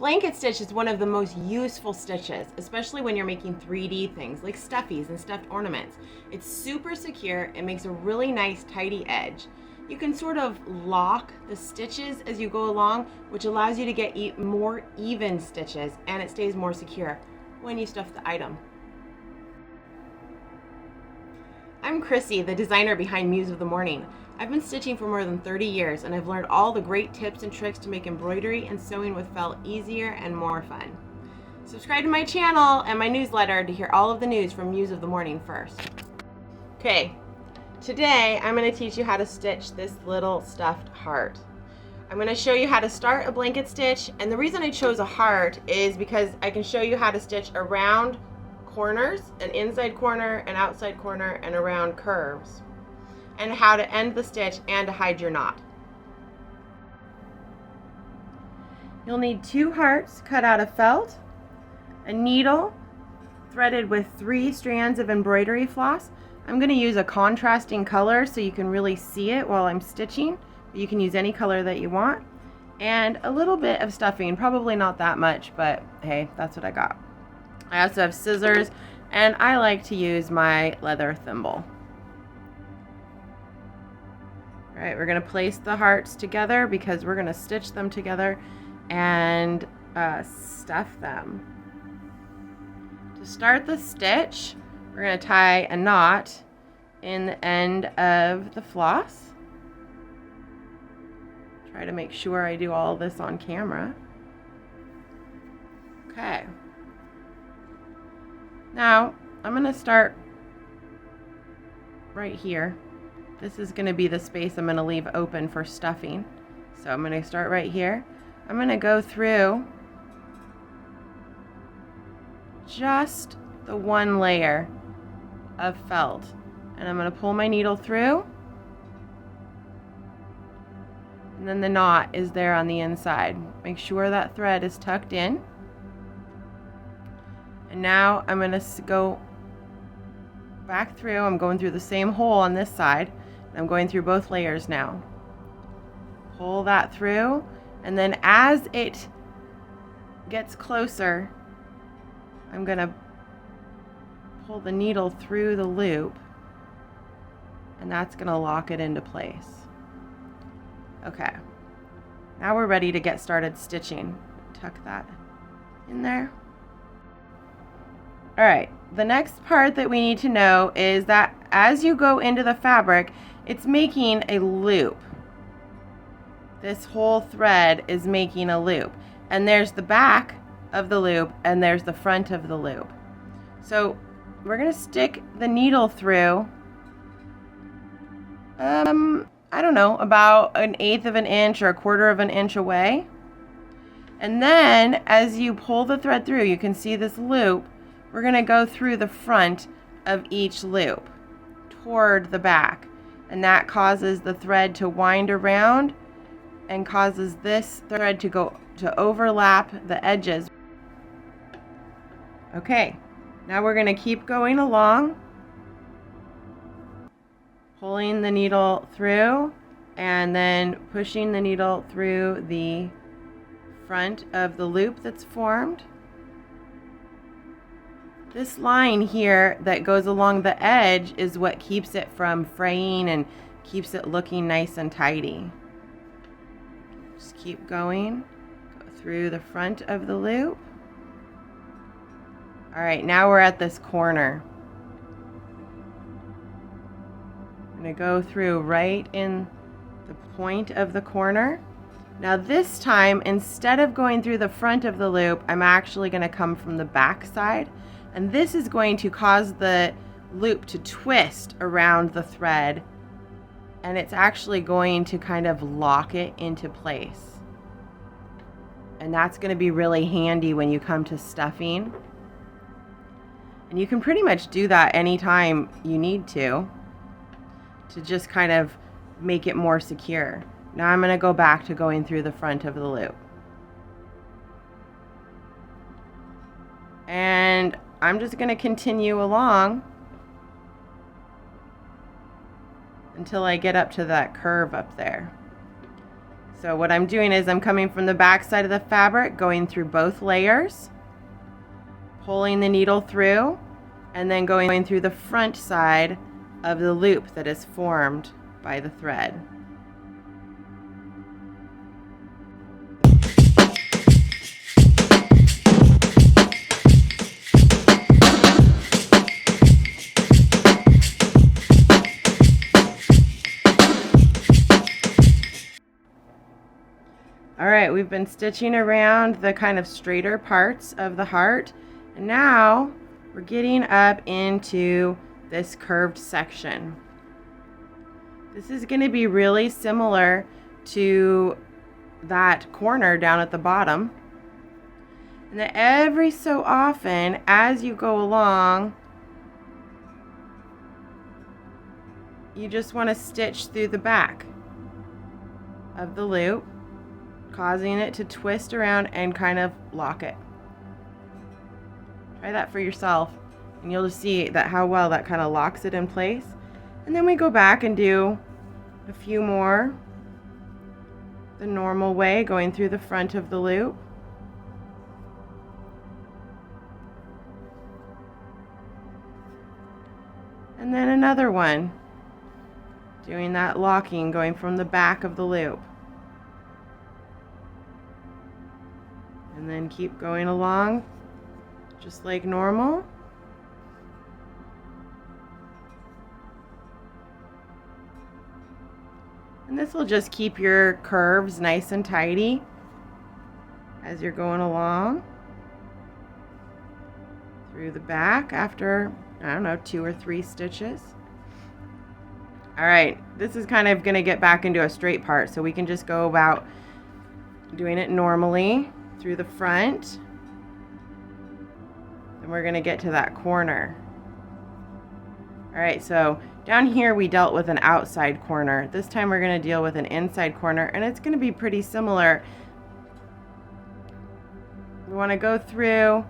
Blanket stitch is one of the most useful stitches, especially when you're making 3D things like stuffies and stuffed ornaments. It's super secure, it makes a really nice tidy edge. You can sort of lock the stitches as you go along, which allows you to get more even stitches, and it stays more secure when you stuff the item. I'm Chrissy, the designer behind Muse of the Morning. I've been stitching for more than 30 years, and I've learned all the great tips and tricks to make embroidery and sewing with felt easier and more fun. Subscribe to my channel and my newsletter to hear all of the news from Muse of the Morning first. Okay, today I'm going to teach you how to stitch this little stuffed heart. I'm going to show you how to start a blanket stitch, and the reason I chose a heart is because I can show you how to stitch around corners, an inside corner, an outside corner, and around curves, and how to end the stitch and to hide your knot. You'll need 2 hearts cut out of felt, a needle threaded with 3 strands of embroidery floss. I'm going to use a contrasting color so you can really see it while I'm stitching. You can use any color that you want, and a little bit of stuffing, probably not that much, but hey, that's what I got. I also have scissors, and I like to use my leather thimble. All right, we're going to place the hearts together because we're going to stitch them together and stuff them. To start the stitch, we're going to tie a knot in the end of the floss. Try to make sure I do all this on camera. Okay. Now, I'm going to start right here. This is going to be the space I'm going to leave open for stuffing. So I'm going to start right here. I'm going to go through just the one layer of felt. And I'm going to pull my needle through. And then the knot is there on the inside. Make sure that thread is tucked in. And now I'm going to go back through. I'm going through the same hole on this side. I'm going through both layers now. Pull that through, and then as it gets closer, I'm going to pull the needle through the loop, and that's going to lock it into place. Okay, now we're ready to get started stitching. Tuck that in there. All right, the next part that we need to know is that as you go into the fabric, it's making a loop. This whole thread is making a loop, and there's the back of the loop and there's the front of the loop. So we're going to stick the needle through I don't know, about 1/8 of an inch or 1/4 of an inch away. And then as you pull the thread through, you can see this loop. We're going to go through the front of each loop toward the back, and that causes the thread to wind around and causes this thread to overlap the edges. Okay, now we're going to keep going along, pulling the needle through and then pushing the needle through the front of the loop that's formed. This line here that goes along the edge is what keeps it from fraying and keeps it looking nice and tidy. Just keep going, go through the front of the loop. All right, now we're at this corner. I'm going to go through right in the point of the corner. Now this time, instead of going through the front of the loop, I'm actually going to come from the back side. And this is going to cause the loop to twist around the thread, and it's actually going to kind of lock it into place. And that's going to be really handy when you come to stuffing. And you can pretty much do that anytime you need to just kind of make it more secure. Now I'm going to go back to going through the front of the loop. And I'm just going to continue along until I get up to that curve up there. So what I'm doing is I'm coming from the back side of the fabric, going through both layers, pulling the needle through, and then going through the front side of the loop that is formed by the thread. Alright, we've been stitching around the kind of straighter parts of the heart, and now we're getting up into this curved section. This is going to be really similar to that corner down at the bottom. And then every so often, as you go along, you just want to stitch through the back of the loop, causing it to twist around and kind of lock it. Try that for yourself and you'll just see that how well that kind of locks it in place. And then we go back and do a few more the normal way, going through the front of the loop. And then another one, doing that locking, going from the back of the loop. And then keep going along just like normal. And this will just keep your curves nice and tidy as you're going along through the back after, I don't know, 2 or 3 stitches. Alright, this is kind of going to get back into a straight part, so we can just go about doing it normally through the front. Then we're going to get to that corner. Alright, so down here we dealt with an outside corner. This time we're going to deal with an inside corner, and it's going to be pretty similar. We want to go through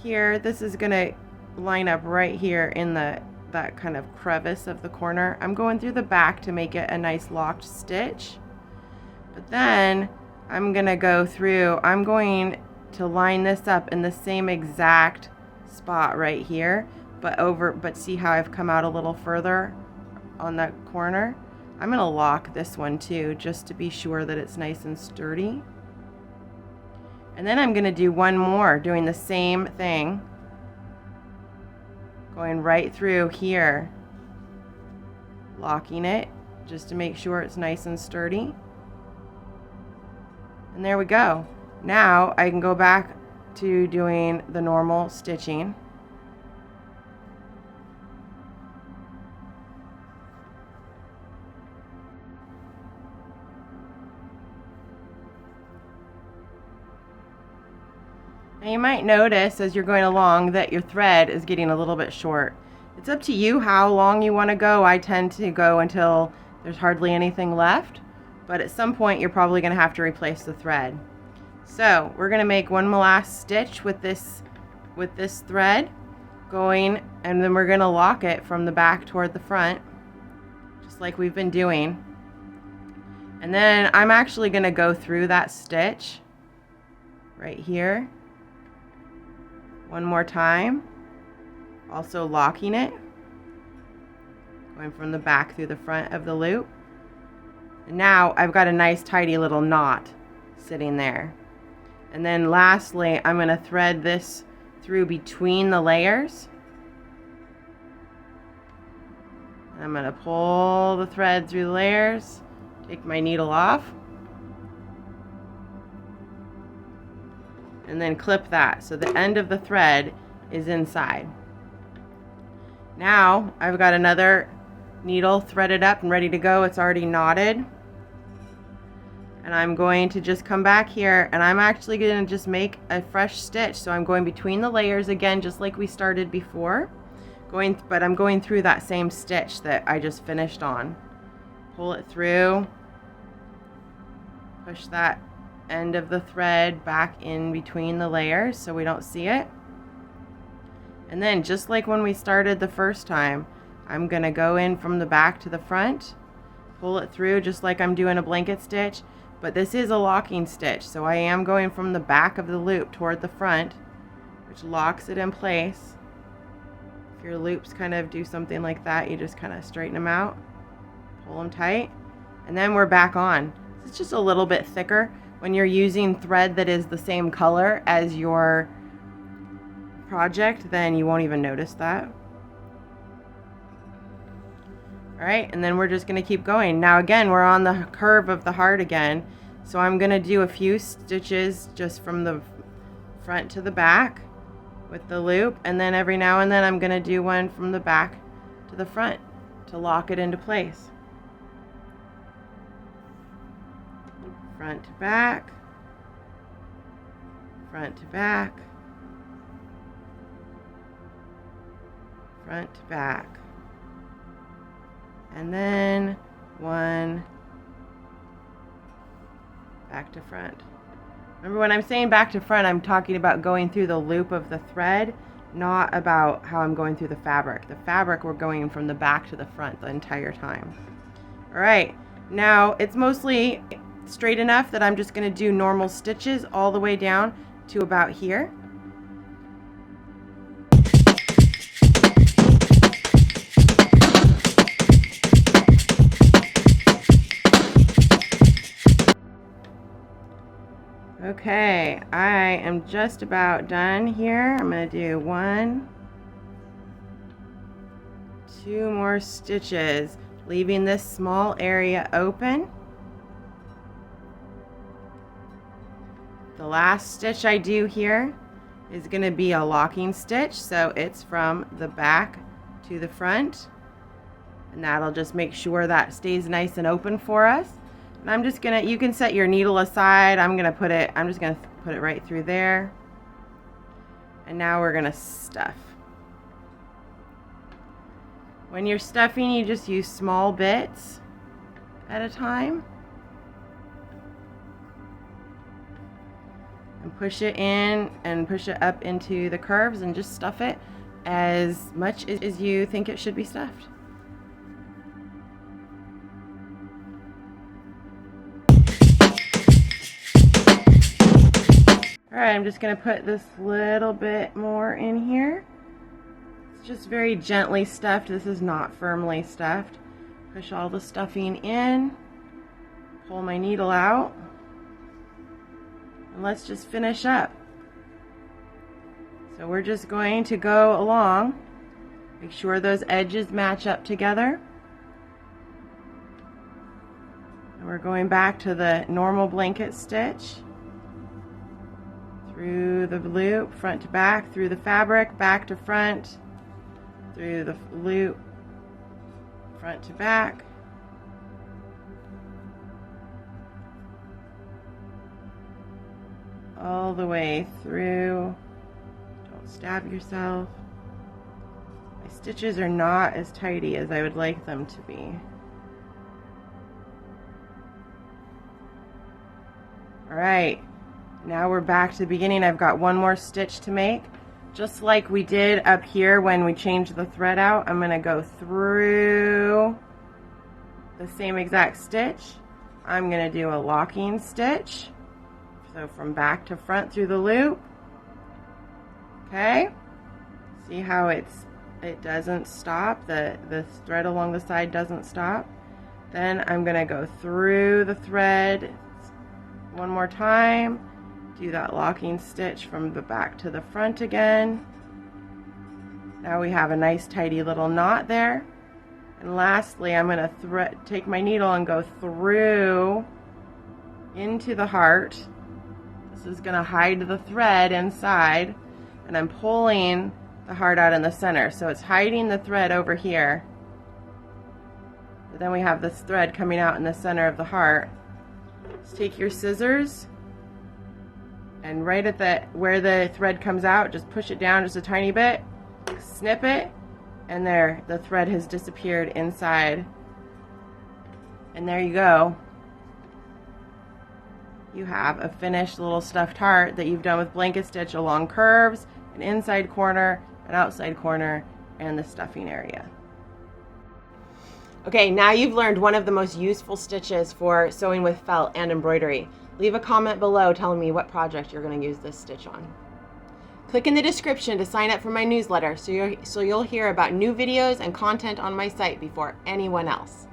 here. This is going to line up right here in that kind of crevice of the corner. I'm going through the back to make it a nice locked stitch. But then I'm going to go through, I'm going to line this up in the same exact spot right here, but see how I've come out a little further on that corner? I'm going to lock this one too, just to be sure that it's nice and sturdy. And then I'm going to do one more, doing the same thing, going right through here, locking it just to make sure it's nice and sturdy. And there we go. Now I can go back to doing the normal stitching. Now you might notice as you're going along that your thread is getting a little bit short. It's up to you how long you want to go. I tend to go until there's hardly anything left, but at some point you're probably going to have to replace the thread. So we're going to make one last stitch with this thread going, and then we're going to lock it from the back toward the front, just like we've been doing. And then I'm actually going to go through that stitch right here one more time, also locking it, going from the back through the front of the loop. And now I've got a nice tidy little knot sitting there. And then lastly, I'm going to thread this through between the layers. I'm going to pull the thread through the layers, take my needle off, and then clip that so the end of the thread is inside. Now I've got another needle threaded up and ready to go. It's already knotted. And I'm going to just come back here, and I'm actually going to just make a fresh stitch. So I'm going between the layers again, just like we started before. But I'm going through that same stitch that I just finished on. Pull it through, push that end of the thread back in between the layers so we don't see it. And then just like when we started the first time, I'm going to go in from the back to the front, pull it through just like I'm doing a blanket stitch, but this is a locking stitch, so I am going from the back of the loop toward the front, which locks it in place. If your loops kind of do something like that, you just kind of straighten them out, pull them tight, and then we're back on. It's just a little bit thicker. When you're using thread that is the same color as your project, then you won't even notice that. All right, and then we're just going to keep going. Now again, we're on the curve of the heart again, so I'm going to do a few stitches just from the front to the back with the loop, and then every now and then I'm going to do one from the back to the front to lock it into place. Front to back, front to back, front to back. And then one back to front. Remember, when I'm saying back to front, I'm talking about going through the loop of the thread, not about how I'm going through the fabric. The fabric, we're going from the back to the front the entire time. All right, now it's mostly straight enough that I'm just going to do normal stitches all the way down to about here. Okay, I am just about done here. I'm going to do 1, 2 more stitches, leaving this small area open. The last stitch I do here is going to be a locking stitch, so it's from the back to the front, and that'll just make sure that stays nice and open for us. And I'm just gonna, you can set your needle aside. I'm just gonna put it right through there. And now we're gonna stuff. When you're stuffing, you just use small bits at a time. And push it in and push it up into the curves and just stuff it as much as you think it should be stuffed. Alright, I'm just going to put this little bit more in here. It's just very gently stuffed. This is not firmly stuffed. Push all the stuffing in. Pull my needle out. And let's just finish up. So we're just going to go along. Make sure those edges match up together. And we're going back to the normal blanket stitch. Through the loop, front to back, through the fabric, back to front, through the loop, front to back. All the way through. Don't stab yourself. My stitches are not as tidy as I would like them to be. All right. Now we're back to the beginning. I've got one more stitch to make. Just like we did up here when we changed the thread out, I'm going to go through the same exact stitch. I'm going to do a locking stitch. So from back to front through the loop. Okay? See how it doesn't stop? The thread along the side doesn't stop. Then I'm going to go through the thread one more time. Do that locking stitch from the back to the front again. Now we have a nice tidy little knot there. And lastly, I'm going to take my needle and go through into the heart. This is going to hide the thread inside, and I'm pulling the heart out in the center. So it's hiding the thread over here. But then we have this thread coming out in the center of the heart. Just take your scissors, and right at where the thread comes out, just push it down just a tiny bit, snip it, and there, the thread has disappeared inside. And there you go. You have a finished little stuffed heart that you've done with blanket stitch along curves, an inside corner, an outside corner, and the stuffing area. Okay, now you've learned one of the most useful stitches for sewing with felt and embroidery. Leave a comment below telling me what project you're going to use this stitch on. Click in the description to sign up for my newsletter so you'll hear about new videos and content on my site before anyone else.